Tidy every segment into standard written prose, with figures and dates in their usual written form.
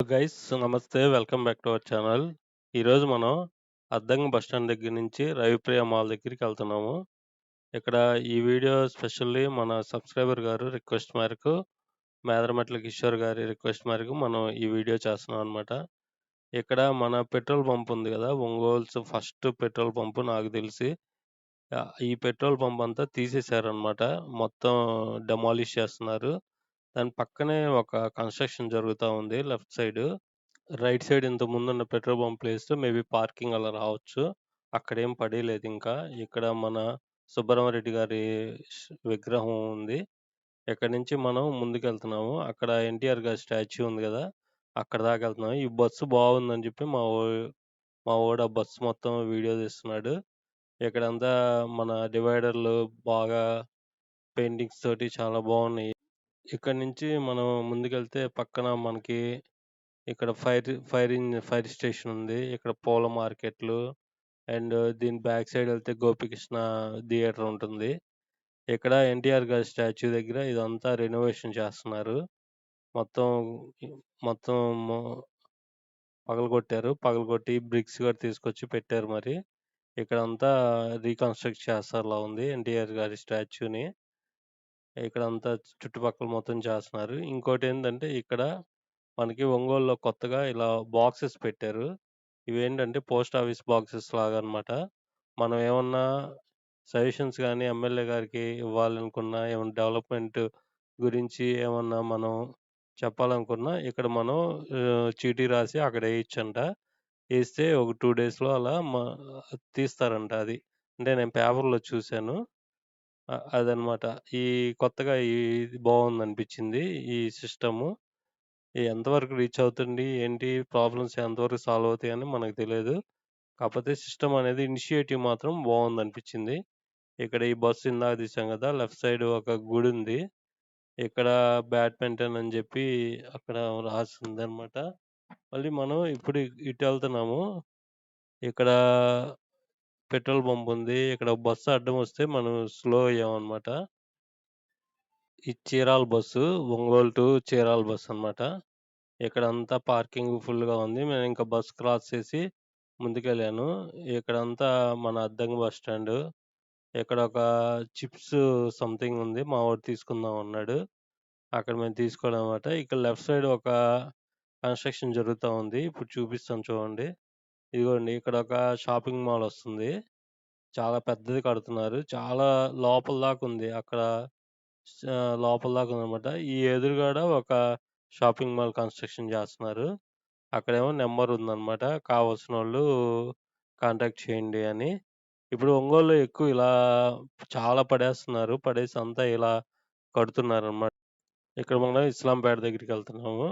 Guys నమస్తే. Welcome back to our channel. ఈరోజు మనం అద్దంకి బస్ స్టాండ్ దగ్గర నుంచి రవిప్రియ మాల్ దగ్గరికెళ్తున్నాము. ఇక్కడ ఈ వీడియో స్పెషల్లీ మన సబ్‌స్క్రైబర్ గారు రిక్వెస్ట్ మేరకు మేదరమెట్ల కిషోర్ గారి రిక్వెస్ట్ మేరకు మనం ఈ వీడియో చేస్తున్నాం అనమాట. ఇక్కడ మన పెట్రోల్ పంప్ ఉంది గదా! ఒంగోల్స్ ఫస్ట్ పెట్రోల్ పంప్ నాకు తెలిసి. ఈ పెట్రోల్ పంప్ అంతా తీసేశారనమాట. మొత్తం డెమాలిష్ చేస్తున్నారు. దాని పక్కనే ఒక కన్‌స్ట్రక్షన్ జరుగుతా ఉంది లెఫ్ట్ సైడు. రైట్ సైడ్ ఇంతకుముందున్న పెట్రోల్ బంక్ ప్లేస్‌లో మేబీ పార్కింగ్ అలా రావచ్చు. అక్కడేం పడేయలేదింకా. ఇక్కడ మన సుబ్బరామరెడ్డి గారి విగ్రహం ఉంది. ఇక్కడి నుంచి మనం ముందుకెళ్తున్నాము. అక్కడ ఎన్టీఆర్ గారి స్టాచ్యూ ఉంది గదా! అక్కడి దాకెళ్తున్నాం. ఈ బస్సు బావుందని చెప్పి మా వోడు ఆ బస్సు మొత్తం వీడియో తీస్తున్నాడు. ఇక్కడంతా మన డివైడర్‌లు బాగా పెయింటింగ్స్ తోటి చాలా బావున్నాయి. ఇక్కడి నుంచి మనం ముందుకెళ్తే పక్కన మనకి ఇక్కడ ఫైర్ స్టేషన్ ఉంది. ఇక్కడ పూల మార్కెట్లు అండ్ దీని బ్యాక్ సైడ్ ఎళ్తే గోపికృష్ణ థియేటర్ ఉంటుంది. ఇక్కడ ఎన్టీఆర్ గారి స్టాచ్యూ దగ్గర ఇదంతా రెనోవేషన్ చేస్తున్నారు. మొత్తం మొత్తం మొ పగలగొట్టారు. పగలగొట్టి బ్రిక్స్ కూడా తీసుకొచ్చి పెట్టారు మరి. ఇక్కడంతా రీకన్‌స్ట్రక్ట్ చేస్తారులా ఉంది ఎన్టీఆర్ గారి స్టాచ్యూని. ఇక్కడంతా చుట్టుపక్కల మొత్తం చేస్తున్నారు. ఇంకోటేంటంటే ఇక్కడ మనకి ఒంగోలులో కొత్తగా ఇలా బాక్సెస్ పెట్టారు. ఇవేంటంటే పోస్ట్ ఆఫీస్ బాక్సెస్ లాగనమాట. మనం ఏమన్నా సజెషన్స్ గాని ఎమ్మెల్యే గారికి ఇవ్వాలనుకున్నా, ఏమన్నా డెవలప్‌మెంట్ గురించి ఏమన్నా మనం చెప్పాలనుకున్నా ఇక్కడ మనం చీటీ రాసి అక్కడ ఎయొచ్చంట. ఎస్తే ఒక 2 డేస్‌లో అలా తీస్తారంట అది. అంటే నేను పేపర్‌లో చూసాను. అదనమాట. ఈ కొత్తగా ఇది బావుందనిపించింది ఈ సిస్టము. ఎంతవరకు రీచ్ అవుతుంది? ఏంటి? ప్రాబ్లమ్స్ ఎంతవరకు సాల్వ్ అవుతాయని మనకు తెలీదు. కాపోతే సిస్టమ్ అనేది ఇనిషియేటివ్ మాత్రం బావుందనిపించింది. ఇక్కడ ఈ బస్సు ఇందాక తీసాం గదా! లెఫ్ట్ సైడ్ ఒక గుడుంది. ఇక్కడ బ్యాడ్మింటన్ అని జెప్పి అక్కడ రాసుందనమాట. మళ్ళీ మనం ఇప్పుడు ఇటెళ్తున్నాము. ఇక్కడ పెట్రోల్ బంక్ ఉంది. ఇక్కడ బస్సు అడ్డమొస్తే మనం స్లో అయ్యామనమాట. ఇది చీరాల బస్సు. ఒంగోలు టు చీరాల బస్సనమాట. ఇక్కడంతా పార్కింగ్ ఫుల్‌గా ఉంది. నేనింక బస్ క్రాస్ చేసి ముందుకెళ్ళాను. ఇక్కడంతా మన అద్దంకి బస్ స్టాండు. ఇక్కడొక చిప్స్ సంథింగ్ ఉంది. మా వోడు తీసుకుందాం అన్నాడు. అక్కడ మేము తీసుకోవాలనమాట. ఇక్కడ లెఫ్ట్ సైడ్ ఒక కన్‌స్ట్రక్షన్ జరుగుతా ఉంది. ఇప్పుడు చూపిస్తాను చూడండి. ఇదిగోండి ఇక్కడొక షాపింగ్ మాల్ ఒస్తుంది. చాలా పెద్దది కడుతున్నారు. చాలా లోపల దాకా ఉంది. అక్కడ లోపల దాకా ఉందనమాట. ఈ ఎదురుగాడ ఒక షాపింగ్ మాల్ కన్‌స్ట్రక్షన్ జేస్తున్నారు. అక్కడేమో నంబర్ ఉందనమాట. కావాల్సినోళ్ళు కాంటాక్ట్ చేయండి అని. ఇప్పుడు ఒంగోలులో ఎక్కువ ఇలా చాలా పడేస్తున్నారు. పడేసి అంతా ఇలా కడుతున్నారనమాట. ఇక్కడ మనం ఇస్లాంపేట దగ్గరికెళ్తున్నాము.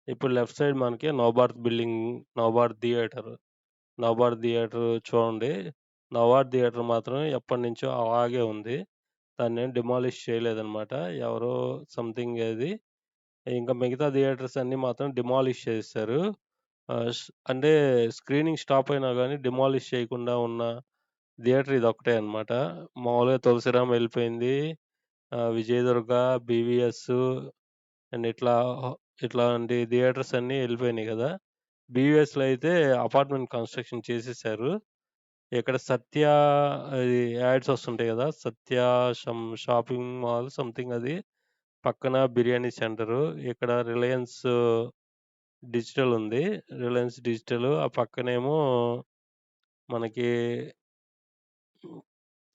ఇప్పుడు లెఫ్ట్ సైడ్ మనకి Navabharat building, Navabharat theatre, Navabharat theatre చూడండి. నవభారత్ థియేటర్ మాత్రం ఎప్పటినుంచో అలాగే ఉంది. దాన్నేం డిమాలిష్ చేయలేదనమాట. ఎవరో సంథింగ్ అది. ఇంకా మిగతా థియేటర్స్ అన్నీ మాత్రం డిమాలిష్ చేసేశారు. ఆహ్, స్ అంటే స్క్రీనింగ్ స్టాప్ అయినా గాని డిమాలిష్ చేయకుండా ఉన్న థియేటర్ ఇదొక్కటే అనమాట. మామూలుగా తులసిరామ్ ఎళ్ళిపోయింది. విజయదుర్గ, బీవీఎస్ అండ్ ఇట్లాంటి థియేటర్స్ అన్నీ ఎళ్ళిపోయినాయి గదా! బీవీఎస్‌లో అయితే అపార్ట్‌మెంట్ కన్‌స్ట్రక్షన్ చేసేశారు. ఇక్కడ సత్య అది యాడ్స్ వస్తుంటాయి గదా! సత్య షాపింగ్ మాల్ సంథింగ్ అది. పక్కన బిర్యానీ సెంటరు. ఇక్కడ రిలయన్స్ డిజిటల్ ఉంది. రిలయన్స్ డిజిటల్ ఆ పక్కనేమో మనకి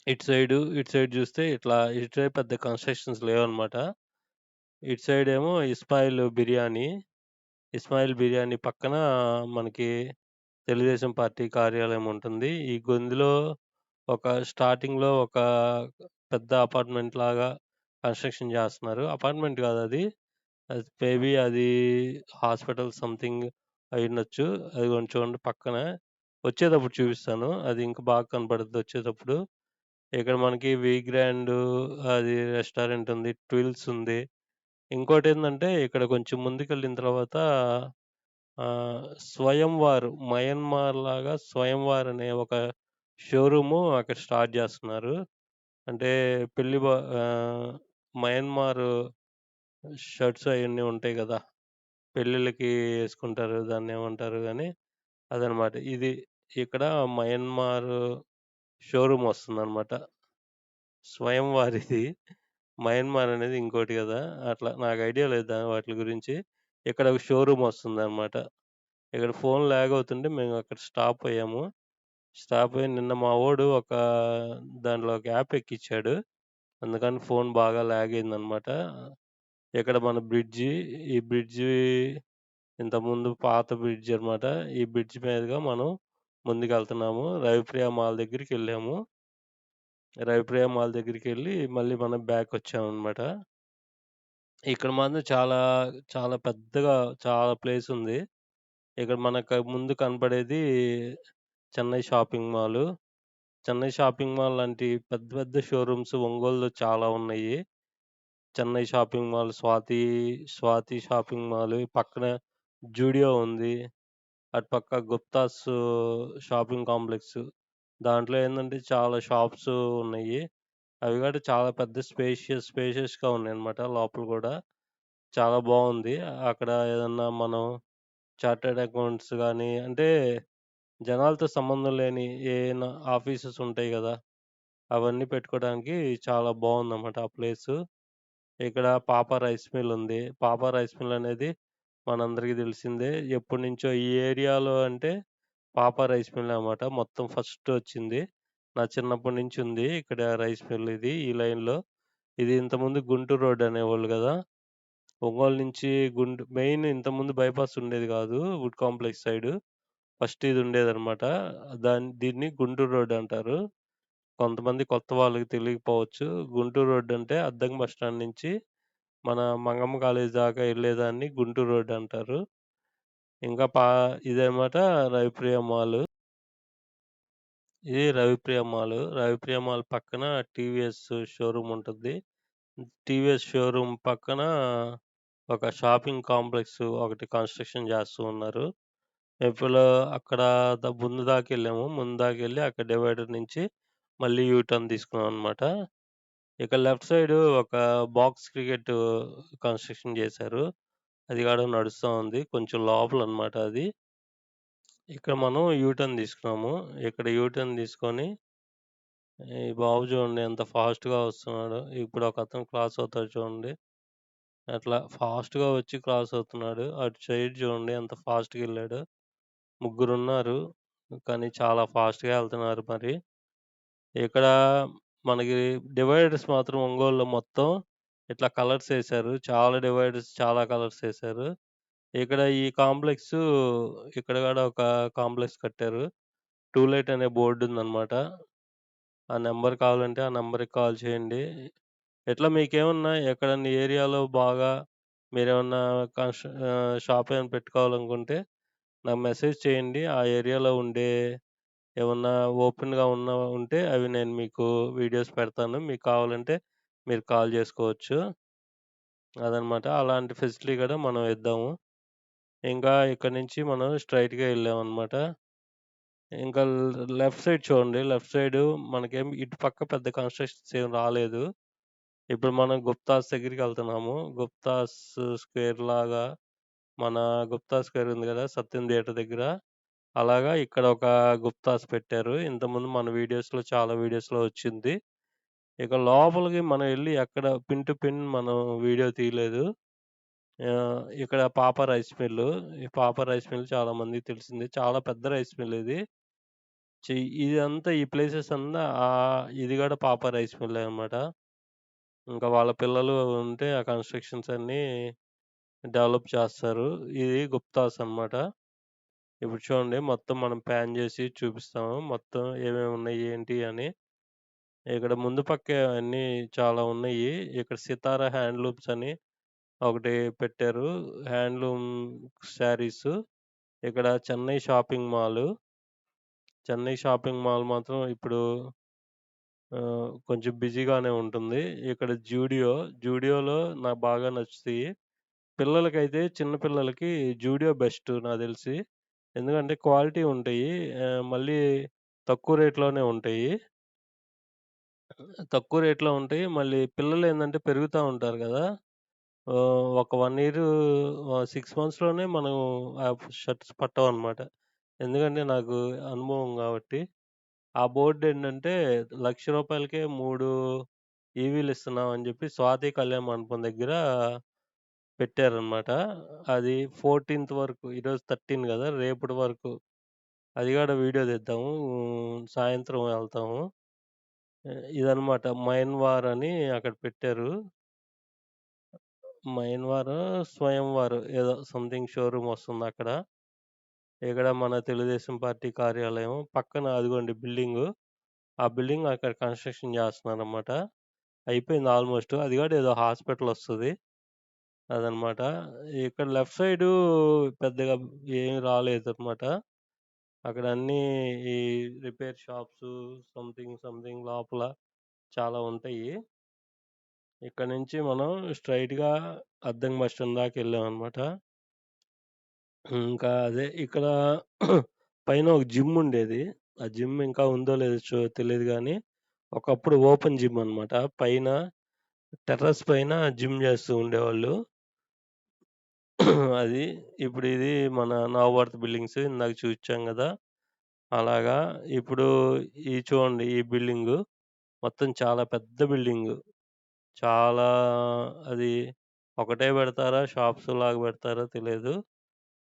ఇటు సైడ్ జూస్తే ఇటు సైడ్ పెద్ద కన్‌స్ట్రక్షన్స్ లేవనమాట. ఇటు సైడేమో ఇస్మాయిల్ బిర్యానీ పక్కన మనకి తెలుగుదేశం పార్టీ కార్యాలయం ఉంటుంది. ఈ గొంతులో స్టార్టింగ్‌లో ఒక పెద్ద అపార్ట్‌మెంట్ లాగా కన్‌స్ట్రక్షన్ జేస్తున్నారు. అపార్ట్‌మెంట్ గాదది. అది మేబీ అది హాస్పిటల్ సంథింగ్ అయ్యుండొచ్చు. అదిగోండి చూడండి పక్కన. వచ్చేటప్పుడు చూపిస్తాను. అది ఇంకా బాగా కనపడుద్ది వచ్చేటప్పుడు. ఇక్కడ మనకి వి గ్రాండ్ అది రెస్టారెంట్ ఉంది. ట్విల్స్ ఉంది. ఇంకోటేందంటే ఇక్కడ కొంచెం ముందుకెళ్ళిన తర్వాత స్వయంవార్ మయన్మార్ లాగా స్వయంవార్ అనే ఒక షోరూము అక్కడ స్టార్ట్ జేస్తున్నారు. అంటే పెళ్లి బ ఆహ్, మయన్మార్ షర్ట్స్ అయన్నీ ఉంటాయి గదా! పెళ్ళిళ్ళకి యేసుకుంటారు. దాన్నేమంటారు గానీ అదనమాట. ఇక్కడ మయన్మార్ షోరూమ్ వస్తుందనమాట. స్వయం వారిది. మయన్మార్ అనేది ఇంకోటి గదా! అట్లా నాకు ఐడియా లేదు వాటిలి గురించి. ఇక్కడ ఒక షోరూమ్ వస్తుందనమాట. ఇక్కడ ఫోన్ లాగ్ అవుతుంటే మేమక్కడ స్టాప్ అయ్యాము. స్టాప్ అయ్యి నిన్న మా వోడు దాంట్లో ఒక యాప్ ఎక్కిచ్చాడు. అందుకని ఫోన్ బాగా లాగ్ అయిందనమాట. ఇక్కడ మన బ్రిడ్జి, ఈ బ్రిడ్జి ఇంతకుముందు పాత బ్రిడ్జ్ అనమాట. ఈ బ్రిడ్జ్ మీదుగా మనం ముందుకెళ్తున్నాము. రవిప్రియ మాల్ దగ్గరికెళ్ళాము. రవిప్రియ మాల్ దగ్గరికెళ్ళి మళ్ళీ మనం బ్యాకొచ్చామనమాట. ఇక్కడ మాత్రం చాలా, చాలా పెద్దగా చాలా ప్లేసుంది. ఇక్కడ మనకు ముందు కనపడేది Chennai shopping mall. Chennai shopping mall లాంటి పెద్ద పెద్ద షోరూమ్స్ ఒంగోలులో చాలా ఉన్నాయి. Chennai shopping mall, Swathi shopping mall, పక్కన జూడియో ఉంది. అటుపక్క గుప్తాస్ షాపింగ్ కాంప్లెక్స్. దాంట్లో ఏందంటే చాలా షాప్స్ ఉన్నాయి. అవి కూడా చాలా పెద్ద స్పేషియస్‌గా ఉన్నాయన్నమాట లోపల గూడా. చాలా బావుంది. అక్కడ ఏదన్నా మనం చార్టర్డ్ అకౌంట్స్ గాని, అంటే జనాలతో సంబంధం లేని ఏయన్నా ఆఫీసెస్ ఉంటాయి గదా! అవన్నీ పెట్టుకోవడానికి చాలా బావుందన్నమాట ఆ ప్లేసు. ఇక్కడ పాపా రైస్ మిల్ ఉంది. పాపా రైస్ మిల్ అనేది మనందరికీ తెలిసిందే. ఎప్పటినుంచో ఈ ఏరియాలో అంటే పాపా రైస్ మిల్ అన్నమాట. మొత్తం ఫస్ట్ వచ్చింది. నా చిన్నప్పటి నుంచి ఉంది ఇక్కడ రైస్ మిల్ ఇది ఈ లైన్‌లో. ఇది ఇంతకుముందు గుంటూరు రోడ్ అనేవాళ్ళు గదా! ఒంగోలు నుంచి మెయిన్ ఇంతకుముందు బైపాస్ ఉండేది గాదు. Would complex side. ఫస్ట్ ఇది ఉండేదన్నమాట. దీన్ని గుంటూరు రోడ్ అంటారు. కొంతమంది కొత్త వాళ్ళకి తెలియకపోవచ్చు. గుంటూరు రోడ్ అంటే అద్దంకి బస్ స్టాండ్ నుంచి మన మంగమ్మ కాలేజ్ దాకా ఎళ్ళేదాన్ని గుంటూరు రోడ్ అంటారు. ఇంకా ఇదనమాట రవిప్రియ మాలు. ఇది రవిప్రియ మాలు. రవిప్రియ మాల్ పక్కన టీవీఎస్ షోరూమ్ ఉంటది. టీవీఎస్ షోరూమ్ పక్కన ఒక షాపింగ్ కాంప్లెక్స్ ఒకటి కన్‌స్ట్రక్షన్ జేస్తూ ఉన్నారు. ఎప్పులో అక్కడ ముందు దాకెళ్ళాము. ముందు దాకెళ్ళి అక్కడ డివైడర్ నుంచి మళ్ళీ యూ టర్న్ తీసుకున్నాం అనమాట. ఇక లెఫ్ట్ సైడు ఒక బాక్స్ క్రికెట్ కన్‌స్ట్రక్షన్ జేశారు. అది కూడా నడుస్తా ఉంది. కొంచెం లోపలనమాట అది. ఇక్కడ మనం యూ టర్న్ తీసుకున్నాము. ఇక్కడ యూ టర్న్ తీసుకొని ఈ బాబు చూడండి ఎంత ఫాస్ట్‌గా వస్తున్నాడో. ఇప్పుడు ఒకతను క్రాస్ అవుతాడు చూడండి. అట్లా ఫాస్ట్‌గా వచ్చి క్రాస్ అవుతున్నాడు. అటు సైడ్ చూడండి ఎంత ఫాస్ట్‌గెళ్ళాడో. ముగ్గురున్నారు. కానీ చాలా ఫాస్ట్‌గా ఎళ్తున్నారు మరి. ఇక్కడ మనకి డివైడర్స్ మాత్రం ఒంగోలులో మొత్తం ఇట్లా కలర్స్ ఏశారు. చాలా డివైడర్స్ చాలా కలర్స్ ఏశారు. ఇక్కడ ఈ కాంప్లెక్సు ఇక్కడ గూడా ఒక కాంప్లెక్స్ కట్టారు. టూ లైట్ అనే బోర్డుందనమాట. ఆ నంబర్ కావాలంటే ఆ నంబర్‌కి కాల్ చేయండి. ఇట్లా మీకేమన్నా ఎక్కడన్నా ఏరియాలో బాగా మీరేమన్నా షాప్ ఏమైనా పెట్టుకోవాలనుకుంటే నాకు మెసేజ్ చేయండి. ఆ ఏరియాలో ఏమన్నా ఓపెన్‌గా ఉంటే అవి నేను మీకు వీడియోస్ పెడతాను. మీకు కావాలంటే మీరు కాల్ జేసుకోవచ్చు. అదనమాట. అలాంటి ఫెసిలిటీ గూడా మనం ఇద్దాము. ఇంకా ఇక్కడి నుంచి మనం స్ట్రెయిట్‌గా ఎళ్ళామనమాట. ఇంకా లెఫ్ట్ సైడ్ చూడండి. లెఫ్ట్ సైడు మనకేమి ఇటు పక్క పెద్ద కన్‌స్ట్రక్షన్స్ ఏమి రాలేదు. ఇప్పుడు మనం గుప్తాస్ దగ్గరికెళ్తున్నాము. గుప్తాస్ స్క్వేర్ లాగా మన గుప్తా స్క్వేర్ ఉంది గదా! సత్యం థియేటర్ దగ్గర. అలాగా ఇక్కడ ఒక గుప్తాస్ పెట్టారు. ఇంతకుముందు మన చాలా వీడియోస్‌లో వచ్చింది. ఇక లోపలికి మనం ఎళ్లి ఎక్కడ పిన్ టు పిన్ మనం వీడియో తీయలేదు. ఇక్కడ పాప రైస్ మిల్లు. ఈ పాప రైస్ మిల్ చాలా మందికి తెలిసిందే. చాలా పెద్ద రైస్ మిల్ ఇది. ఇదంతా ఈ ప్లేసెస్ అంతా ఇది గూడా పాప రైస్ మిల్లే అనమాట. ఇంకా వాళ్ళ పిల్లలు ఉంటే ఆ కన్‌స్ట్రక్షన్స్ అన్నీ డెవలప్ చేస్తారు. ఇది గుప్తాస్ అనమాట. ఇప్పుడు చూడండి మొత్తం మనం పాన్ జేసి చూపిస్తాము. మొత్తం ఏమేమి ఉన్నాయి, ఏంటి అని. ఇక్కడ ముందు పక్కే అన్నీ చాలా ఉన్నాయి. ఇక్కడ సితార హ్యాండ్లూమ్స్ అని ఒకటి పెట్టారు. హ్యాండ్లూమ్ శారీసు. ఇక్కడ Chennai shopping mall. Chennai shopping mall మాత్రం ఇప్పుడు కొంచెం బిజీగానే ఉంటుంది. ఇక్కడ జూడియోలో నాకు బాగా నచ్చుతాయి. చిన్న పిల్లలకి జూడియో బెస్ట్ నాకు తెలిసి. ఎందుకంటే క్వాలిటీ ఉంటాయి. మళ్ళీ తక్కువ రేట్‌లోనే ఉంటాయి. తక్కువ రేట్‌లో ఉంటాయి. మళ్ళీ పిల్లలేందంటే పెరుగుతా ఉంటారు గదా! ఒక 1 ఇయరు 6 మంత్స్‌లోనే మనం ఆ షర్ట్స్ పట్టవనమాట. ఎందుకంటే నాకు అనుభవం గాబట్టి. ఆ బోర్డేంటంటే రూ. 1,00,000కే 3 ఈవీలు ఇస్తున్నాం అని జెప్పి స్వాతి కళ్యాణ మండపం దగ్గర పెట్టారనమాట. అది 14థ్ వరకు ఈరోజు 13 గదా! రేపటి వరకు. అది గూడా వీడియో తీద్దాము. సాయంత్రం వెళ్తాము. ఇదనమాట 'మైన్‌వార్' అని అక్కడ పెట్టారు. 'మైన్‌వారో, స్వయంవారో' ఏదో సంథింగ్ షోరూమ్ వస్తుందక్కడ. ఇక్కడ మన తెలుగుదేశం పార్టీ కార్యాలయం పక్కన అదిగోండి బిల్డింగు. ఆ బిల్డింగ్ అక్కడ కన్‌స్ట్రక్షన్ జేస్తున్నారనమాట. అయిపోయింది ఆల్‌మోస్ట్. అది గూడా ఏదో హాస్పిటలొస్తది. అదనమాట. ఇక్కడ లెఫ్ట్ సైడు పెద్దగా ఏమి రాలేదనమాట. అక్కడ అన్నీ ఈ రిపేర్ షాప్సు సంథింగ్ లోపల చాలా ఉంటాయి. ఇక్కడ నుంచి మనం స్ట్రెయిట్‌గా అద్దెం బస్ స్టాండ్ దాకెళ్ళామనమాట. ఇంకా అదే ఇక్కడ పైన ఒక జిమ్ ఉండేది. ఆ జిమ్ ఇంకా ఉందో లేదో తెలీదు గానీ, ఒకప్పుడు ఓపెన్ జిమ్ అనమాట. పైన టెర్రస్ పైన జిమ్ జేస్తూ ఉండేవాళ్ళు. అది. ఇప్పుడు ఇది మన నవభారత్ బిల్డింగ్స్ ఇందాక చూయించాం గదా! అలాగా ఇప్పుడు చూడండి ఈ బిల్డింగు. మొత్తం చాలా పెద్ద బిల్డింగు. చాలా అది ఒకటే పెడతారా? షాప్స్‌లాగా పెడతారో తెలీదు.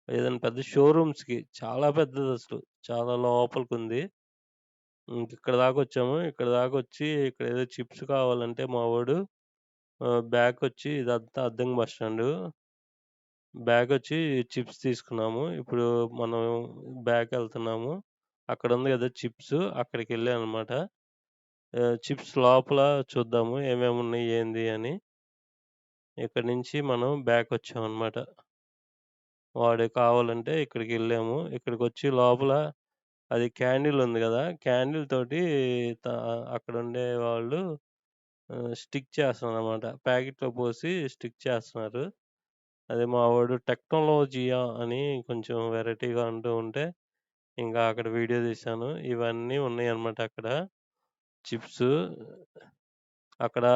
ఏదైనా పెద్ద షోరూమ్స్‌కి చాలా పెద్దదసలు. చాలా లోపలికుంది. ఇక్కడ దాకొచ్చాము. ఇక్కడ దాకొచ్చి ఇక్కడేదో చిప్స్ కావాలంటే మా వోడు బ్యాకొచ్చి ఇదంతా అద్దెం బస్ స్టాండు. బ్యాగొచ్చి చిప్స్ తీసుకున్నాము. ఇప్పుడు మనం బ్యాకెళ్తున్నాము. అక్కడుంది గదా! చిప్స్ అక్కడికెళ్ళాననమాట. చిప్స్ లోపల చూద్దాము ఏమేమున్నాయి, ఏంది అని. ఇక్కడి నుంచి మనం బ్యాకొచ్చామనమాట. వాడు కావాలంటే ఇక్కడికెళ్ళాము. ఇక్కడికొచ్చి లోపల అది క్యాండిల్ ఉంది గదా! క్యాండిల్ తోటి త అక్కడుండే వాళ్ళు స్టిక్ చేస్తున్నారనమాట. ప్యాకెట్‌లో పోసి స్టిక్ చేస్తున్నారు. అది మా వోడు టెక్నాలజియా అని కొంచెం వెరైటీగా అంటూ ఉంటే, ఇంకా అక్కడ వీడియో తీశాను. ఇవన్నీ ఉన్నాయన్నమాట అక్కడ. చిప్సు అక్కడ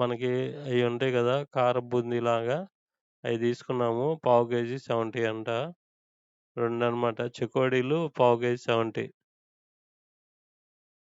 మనకి అయ్యుంటాయి గదా! కారపు బూందీలాగా అయి తీసుకున్నాము. పావు కేజీ 70 అంట. రెండనమాట. చెకోడీలు పావు కేజీ 70.